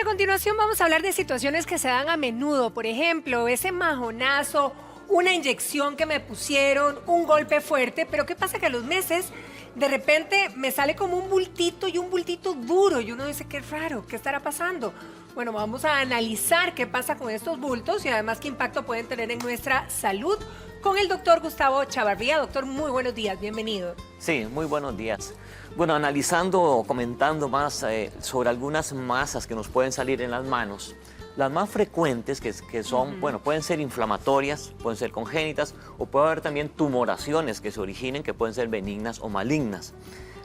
a continuación vamos a hablar de situaciones que se dan a menudo. Por ejemplo, ese majonazo, una inyección que me pusieron, un golpe fuerte. Pero ¿qué pasa? Que a los meses, de repente, me sale como un bultito y un bultito duro. Y uno dice, qué raro, ¿qué estará pasando? Bueno, vamos a analizar qué pasa con estos bultos y además qué impacto pueden tener en nuestra salud con el doctor Gustavo Chavarría. Doctor, muy buenos días, bienvenido. Sí, muy buenos días. Bueno, analizando o comentando más sobre algunas masas que nos pueden salir en las manos, las más frecuentes que son, bueno, pueden ser inflamatorias, pueden ser congénitas o puede haber también tumoraciones que se originen que pueden ser benignas o malignas.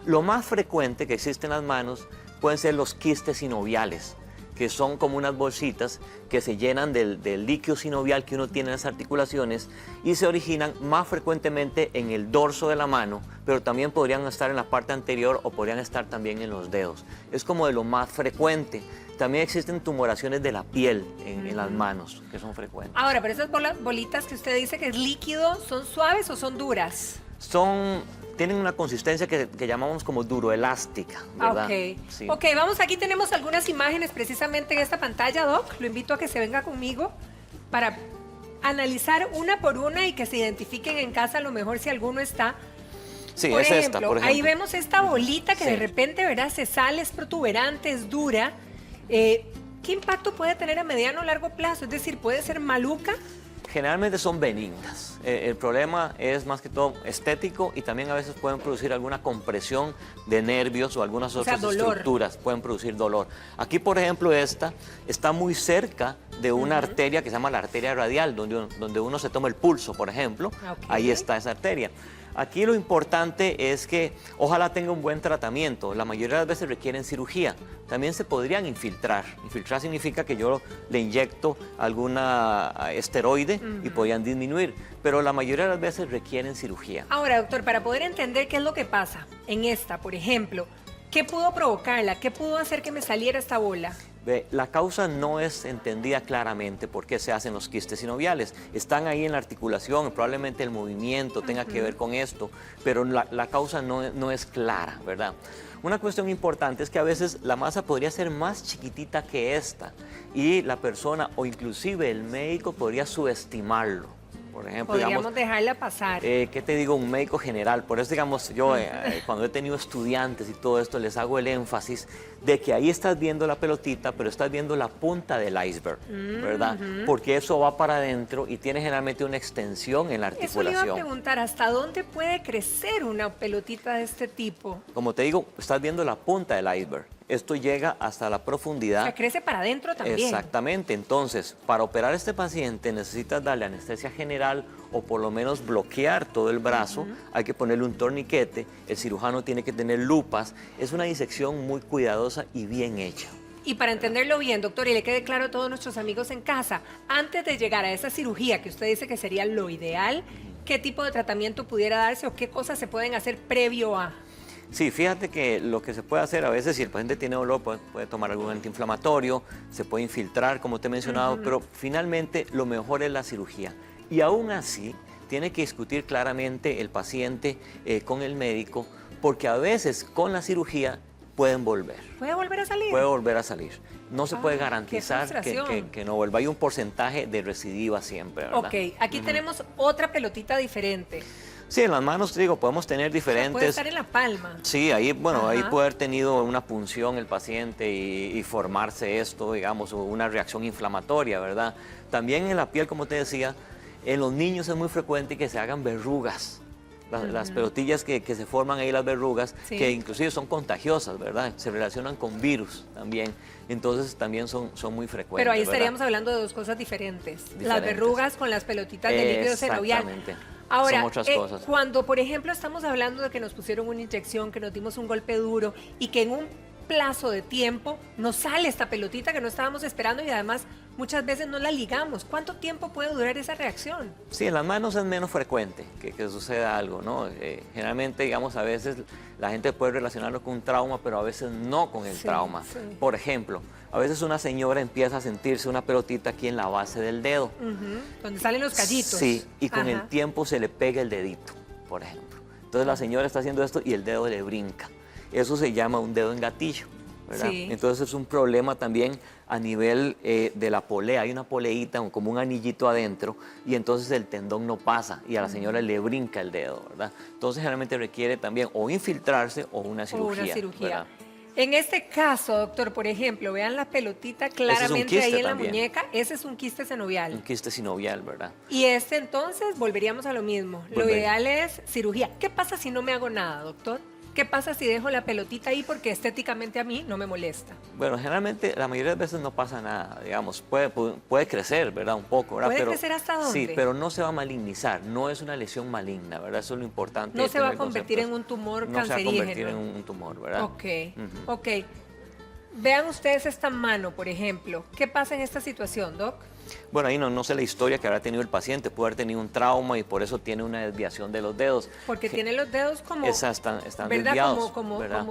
Lo más frecuente que existe en las manos pueden ser los quistes sinoviales, que son como unas bolsitas que se llenan del líquido sinovial que uno tiene en las articulaciones y se originan más frecuentemente en el dorso de la mano, pero también podrían estar en la parte anterior o podrían estar también en los dedos. Es como de lo más frecuente. También existen tumoraciones de la piel en las manos, que son frecuentes. Ahora, pero esas bolitas que usted dice que es líquido, ¿son suaves o son duras? Tienen una consistencia que llamamos como duroelástica, ¿verdad? Ok, sí. Ok, vamos, aquí tenemos algunas imágenes precisamente en esta pantalla, Doc. Lo invito a que se venga conmigo para analizar una por una y que se identifiquen en casa a lo mejor si alguno está. Sí, Por es ejemplo, esta, por ejemplo. Ahí vemos esta bolita que Sí. de repente, ¿verdad? Se sale, es protuberante, es dura. ¿Qué impacto puede tener a mediano o largo plazo? Es decir, ¿puede ser maluca? Generalmente son benignas. El problema es más que todo estético y también a veces pueden producir alguna compresión de nervios o algunas otras estructuras. Pueden producir dolor. Aquí, por ejemplo, esta está muy cerca de una arteria que se llama la arteria radial, donde uno se toma el pulso, por ejemplo. Ok. Ahí está esa arteria. Aquí lo importante es que ojalá tenga un buen tratamiento. La mayoría de las veces requieren cirugía. También se podrían infiltrar. Infiltrar significa que yo le inyecto alguna esteroide y podrían disminuir. Pero la mayoría de las veces requieren cirugía. Ahora, doctor, para poder entender qué es lo que pasa en esta, por ejemplo, ¿qué pudo provocarla? ¿Qué pudo hacer que me saliera esta bola? La causa no es entendida claramente por qué se hacen los quistes sinoviales. Están ahí en la articulación, probablemente el movimiento tenga que ver con esto, pero la causa no es clara, ¿verdad? Una cuestión importante es que a veces la masa podría ser más chiquitita que esta y la persona o inclusive el médico podría subestimarlo. Por ejemplo, Podríamos dejarla pasar. ¿Qué te digo? Un médico general. Por eso, digamos, yo cuando he tenido estudiantes y todo esto, les hago el énfasis de que ahí estás viendo la pelotita, pero estás viendo la punta del iceberg, ¿verdad? Porque eso va para adentro y tiene generalmente una extensión en la Eso le iba a articulación. preguntar, ¿hasta dónde puede crecer una pelotita de este tipo? Como te digo, estás viendo la punta del iceberg. Esto llega hasta la profundidad. O sea, crece para adentro también. Exactamente. Entonces, para operar a este paciente necesitas darle anestesia general o por lo menos bloquear todo el brazo. Hay que ponerle un torniquete. El cirujano tiene que tener lupas. Es una disección muy cuidadosa y bien hecha. Y para entenderlo bien, doctor, y le quede claro a todos nuestros amigos en casa, antes de llegar a esa cirugía que usted dice que sería lo ideal, ¿qué tipo de tratamiento pudiera darse o qué cosas se pueden hacer previo a...? Sí, fíjate que lo que se puede hacer a veces, si el paciente tiene dolor, puede tomar algún antiinflamatorio, se puede infiltrar, como te he mencionado, pero finalmente lo mejor es la cirugía. Y aún así, tiene que discutir claramente el paciente con el médico, porque a veces con la cirugía pueden volver. ¿Puede volver a salir? Puede volver a salir. No se puede qué garantizar frustración. que no vuelva. Hay un porcentaje de recidiva siempre, ¿verdad? Ok, aquí tenemos otra pelotita diferente. Sí, en las manos, te digo, podemos tener O sea, diferentes... puede estar en la palma. Sí, ahí, bueno, ahí Ajá. puede haber tenido una punción el paciente y formarse esto, digamos, o una reacción inflamatoria, ¿verdad? También en la piel, como te decía, en los niños es muy frecuente que se hagan verrugas. Las pelotillas que se forman ahí, las verrugas, Sí. que inclusive son contagiosas, ¿verdad? Se relacionan con virus también. Entonces también son muy frecuentes. Pero ahí ¿verdad? estaríamos hablando de dos cosas diferentes. Las Diferentes. verrugas con las pelotitas de líquido sinovial. Exactamente. Ahora, Son otras cosas. cuando por ejemplo estamos hablando de que nos pusieron una inyección, que nos dimos un golpe duro y que en un plazo de tiempo nos sale esta pelotita que no estábamos esperando y además muchas veces no la ligamos. ¿Cuánto tiempo puede durar esa reacción? Sí, en las manos es menos frecuente que suceda algo, ¿no? Generalmente, digamos, a veces la gente puede relacionarlo con un trauma, pero a veces no con el Sí, trauma. sí. Por ejemplo, a veces una señora empieza a sentirse una pelotita aquí en la base del dedo. Donde salen los callitos. Sí, y con Ajá. el tiempo se le pega el dedito, por ejemplo. Entonces la señora está haciendo esto y el dedo le brinca. Eso se llama un dedo en gatillo, ¿verdad? Sí. Entonces es un problema también a nivel de la polea. Hay una poleita, como un anillito adentro, y entonces el tendón no pasa y a la señora le brinca el dedo, ¿verdad? Entonces generalmente requiere también o infiltrarse o una cirugía. O una cirugía. ¿verdad? En este caso, doctor, por ejemplo, vean la pelotita claramente quiste ahí en también. la muñeca. Ese es un quiste senovial. Un quiste sinovial, ¿verdad? Y este entonces volveríamos a lo mismo. Lo Volver. ideal es cirugía. ¿Qué pasa si no me hago nada, doctor? ¿Qué pasa si dejo la pelotita ahí porque estéticamente a mí no me molesta? Bueno, generalmente la mayoría de veces no pasa nada, digamos, puede crecer, ¿verdad? Un poco, ¿verdad? ¿Puede crecer hasta dónde? Sí, pero no se va a malignizar, no es una lesión maligna, ¿verdad? Eso es lo importante. No se va a tener convertir en conceptos. un tumor No se va a cancerígeno. convertir en un tumor, ¿verdad? Ok, ok. Vean ustedes esta mano, por ejemplo. ¿Qué pasa en esta situación, Doc? Bueno, ahí no sé la historia que habrá tenido el paciente, puede haber tenido un trauma y por eso tiene una desviación de los dedos. Porque tiene los dedos como... Están ¿verdad? desviados.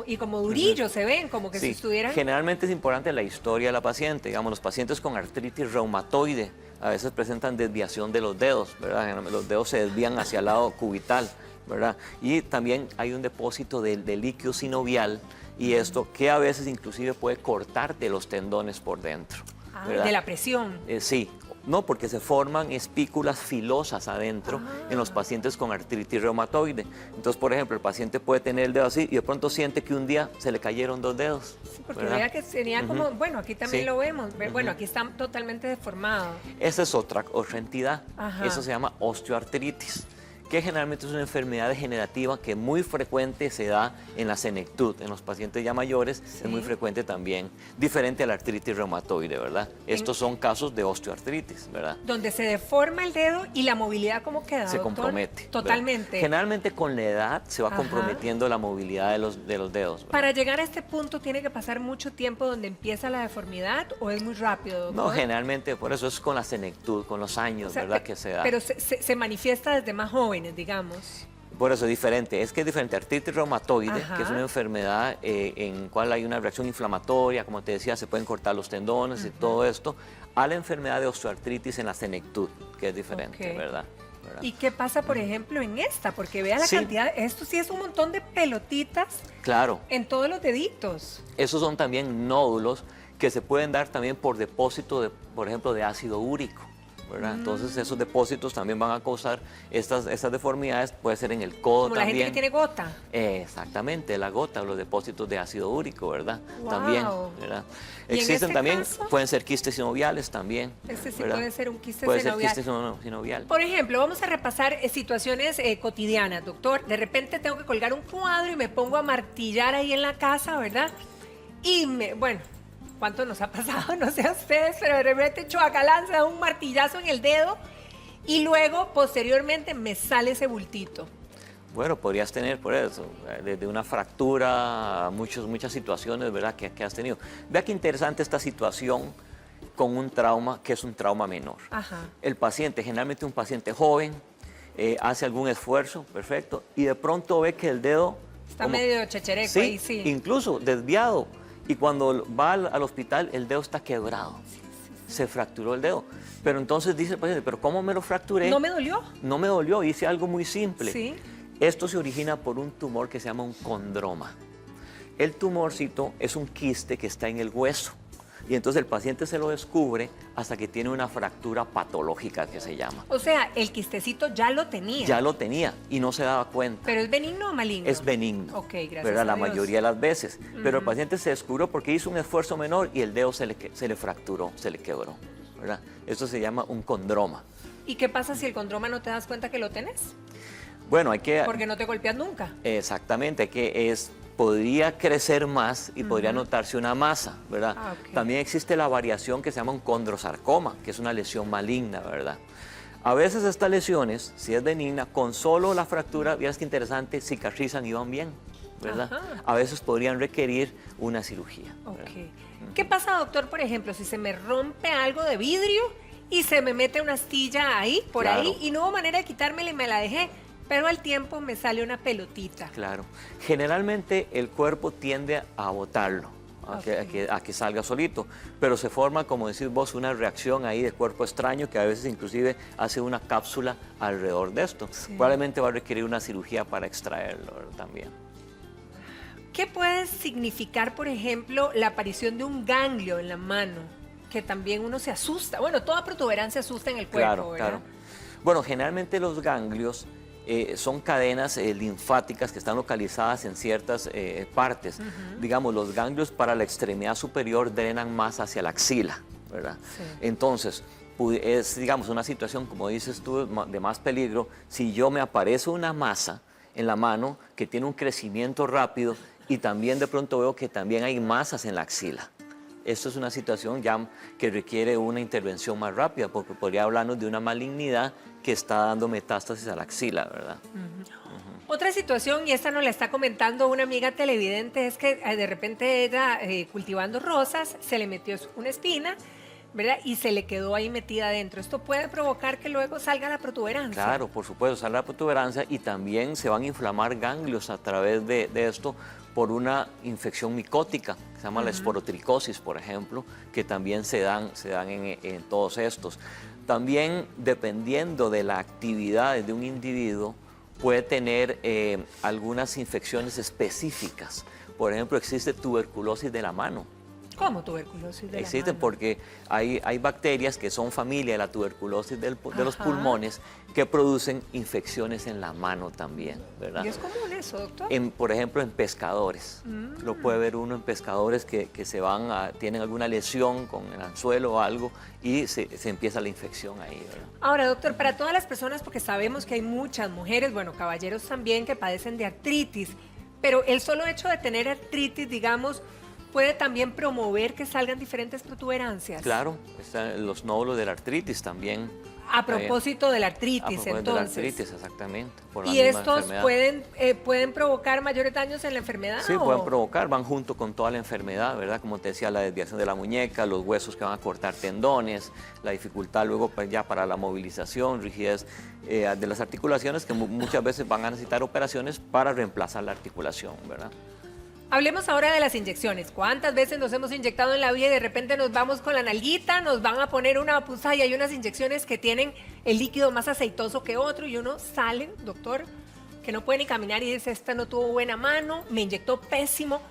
Y como durillos se ven, como que si Sí, estuvieran... generalmente es importante la historia de la paciente. Digamos, los pacientes con artritis reumatoide a veces presentan desviación de los dedos, ¿verdad? Los dedos se desvían hacia el lado cubital, ¿verdad? Y también hay un depósito de líquido sinovial y esto que a veces inclusive puede cortarte los tendones por dentro. ¿verdad? De la presión. Sí. No, porque se forman espículas filosas adentro en los pacientes con artritis reumatoide. Entonces, por ejemplo, el paciente puede tener el dedo así y de pronto siente que un día se le cayeron 2 dedos. Sí, porque ¿verdad? vea que tenía como, bueno, aquí también Sí. lo vemos, bueno, aquí está totalmente deformado. Esa es otra entidad. Ajá. Eso se llama osteoartritis, que generalmente es una enfermedad degenerativa que muy frecuente se da en la senectud, en los pacientes ya mayores, Sí. es muy frecuente también, diferente a la artritis reumatoide, ¿verdad? Estos son casos de osteoartritis, ¿verdad? Donde se deforma el dedo y la movilidad, ¿cómo queda, Se doctor? compromete. ¿verdad? Totalmente. Generalmente con la edad se va Ajá. comprometiendo la movilidad de los dedos. ¿verdad? Para llegar a este punto, ¿tiene que pasar mucho tiempo donde empieza la deformidad o es muy rápido, doctor? No, generalmente por eso es con la senectud, con los años, O sea, ¿verdad? Que se da. Pero se manifiesta desde más jóvenes, digamos. Por eso es diferente, es que es diferente. Artritis reumatoide, Ajá. que es una enfermedad en cual hay una reacción inflamatoria, como te decía, se pueden cortar los tendones y todo esto, a la enfermedad de osteoartritis en la senectud, que es diferente, Ok. ¿verdad? ¿Y qué pasa, por ejemplo, en esta? Porque vea la Sí. cantidad, esto sí es un montón de pelotitas Claro, en todos los deditos. esos son también nódulos que se pueden dar también por depósito, por ejemplo, de ácido úrico. ¿verdad? Entonces esos depósitos también van a causar estas deformidades, puede ser en el codo Como la también. gente que tiene gota. Exactamente, la gota, los depósitos de ácido úrico, ¿verdad? Wow. También, ¿verdad? ¿Y en Existen este también, caso? pueden ser quistes sinoviales también. Este sí ¿verdad? puede ser un quiste Puede sinovial. ser quiste sinovial. Por ejemplo, vamos a repasar situaciones cotidianas, doctor. De repente tengo que colgar un cuadro y me pongo a martillar ahí en la casa, ¿verdad? Y bueno, ¿cuánto nos ha pasado? No sé a ustedes, pero de repente Choacalán se da un martillazo en el dedo y luego, posteriormente, me sale ese bultito. Bueno, podrías tener por eso, desde una fractura a muchas situaciones, ¿verdad? Que has tenido. Vea qué interesante esta situación con un trauma que es un trauma menor. Ajá. El paciente, generalmente un paciente joven, hace algún esfuerzo, perfecto, y de pronto ve que el dedo... Está medio chechereco ahí, sí. Incluso desviado. Y cuando va al hospital, el dedo está quebrado. Se fracturó el dedo. Pero entonces dice el paciente, ¿pero cómo me lo fracturé? ¿No me dolió? No me dolió, hice algo muy simple. Sí. Esto se origina por un tumor que se llama un condroma. El tumorcito es un quiste que está en el hueso. Y entonces el paciente se lo descubre hasta que tiene una fractura patológica que se llama. O sea, el quistecito ya lo tenía. Ya lo tenía y no se daba cuenta. ¿Pero es benigno o maligno? Es benigno, Ok, gracias ¿verdad? a La Dios. mayoría de las veces. Pero el paciente se descubrió porque hizo un esfuerzo menor y el dedo se le fracturó, se le quebró, ¿verdad? Esto se llama un condroma. ¿Y qué pasa si el condroma no te das cuenta que lo tenés? Bueno, hay que... Porque no te golpeas nunca. Exactamente, podría crecer más y podría notarse una masa, ¿verdad? Ah, ok. También existe la variación que se llama un condrosarcoma, que es una lesión maligna, ¿verdad? A veces estas lesiones, si es benigna, con solo la fractura, vieras que interesante, cicatrizan y van bien, ¿verdad? Ajá. A veces podrían requerir una cirugía. ¿verdad? Ok. ¿Qué pasa, doctor, por ejemplo, si se me rompe algo de vidrio y se me mete una astilla ahí, por Claro. ahí, y no hubo manera de quitármela y me la dejé? Pero al tiempo me sale una pelotita. Claro. Generalmente el cuerpo tiende a botarlo, a que salga solito, pero se forma, como decís vos, una reacción ahí de cuerpo extraño que a veces inclusive hace una cápsula alrededor de esto. Sí. Probablemente va a requerir una cirugía para extraerlo también. ¿Qué puede significar, por ejemplo, la aparición de un ganglio en la mano? Que también uno se asusta. Bueno, toda protuberancia asusta en el cuerpo, Claro, ¿verdad? claro. Bueno, generalmente los ganglios son cadenas linfáticas que están localizadas en ciertas partes. Digamos, los ganglios para la extremidad superior drenan más hacia la axila, ¿verdad? Sí. Entonces, es, digamos, una situación, como dices tú, de más peligro si yo me aparece una masa en la mano que tiene un crecimiento rápido y también de pronto veo que también hay masas en la axila. Esto es una situación ya que requiere una intervención más rápida, porque podría hablarnos de una malignidad que está dando metástasis a la axila, ¿verdad? Otra situación, y esta nos la está comentando una amiga televidente, es que de repente ella, cultivando rosas, se le metió una espina, ¿verdad? Y se le quedó ahí metida adentro. ¿Esto puede provocar que luego salga la protuberancia? Claro, por supuesto, sale la protuberancia y también se van a inflamar ganglios a través de esto por una infección micótica, que se llama la esporotricosis, por ejemplo, que también se dan en todos estos. También, dependiendo de la actividad de un individuo, puede tener algunas infecciones específicas. Por ejemplo, existe tuberculosis de la mano. ¿Cómo tuberculosis de la Existen mano? porque hay bacterias que son familia de la tuberculosis de los pulmones que producen infecciones en la mano también, ¿verdad? ¿Y es común eso, doctor? Por ejemplo, en pescadores. Lo puede ver uno en pescadores que tienen alguna lesión con el anzuelo o algo y se empieza la infección ahí, ¿verdad? Ahora, doctor, para todas las personas, porque sabemos que hay muchas mujeres, bueno, caballeros también, que padecen de artritis, pero el solo hecho de tener artritis, digamos, puede también promover que salgan diferentes protuberancias. Claro, están los nódulos de la artritis también. A propósito de la artritis, A propósito entonces. de la artritis, exactamente. Por la ¿Y misma estos enfermedad. pueden provocar mayores daños en la enfermedad? Sí, o? pueden provocar, van junto con toda la enfermedad, ¿verdad? Como te decía, la desviación de la muñeca, los huesos que van a cortar tendones, la dificultad luego pues, ya para la movilización, rigidez de las articulaciones, que muchas veces van a necesitar operaciones para reemplazar la articulación, ¿verdad? Hablemos ahora de las inyecciones. ¿Cuántas veces nos hemos inyectado en la vida y de repente nos vamos con la nalguita, nos van a poner una punzada y hay unas inyecciones que tienen el líquido más aceitoso que otro y uno sale, doctor, que no puede ni caminar y dice, esta no tuvo buena mano, me inyectó pésimo.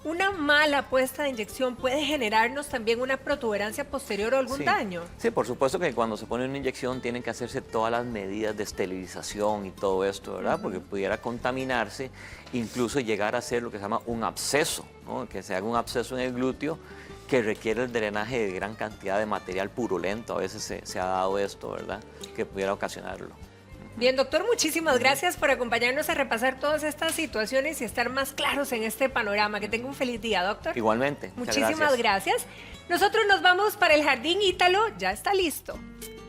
¿Una mala puesta de inyección puede generarnos también una protuberancia posterior o algún Sí. daño? Sí, por supuesto que cuando se pone una inyección tienen que hacerse todas las medidas de esterilización y todo esto, ¿verdad? Porque pudiera contaminarse, incluso llegar a ser lo que se llama un absceso, ¿no? Que se haga un absceso en el glúteo que requiere el drenaje de gran cantidad de material purulento. A veces se ha dado esto, ¿verdad? Que pudiera ocasionarlo. Bien, doctor, muchísimas gracias por acompañarnos a repasar todas estas situaciones y estar más claros en este panorama. Que tenga un feliz día, doctor. Igualmente. Muchas Muchísimas gracias. Nosotros nos vamos para el Jardín Ítalo, ya está listo.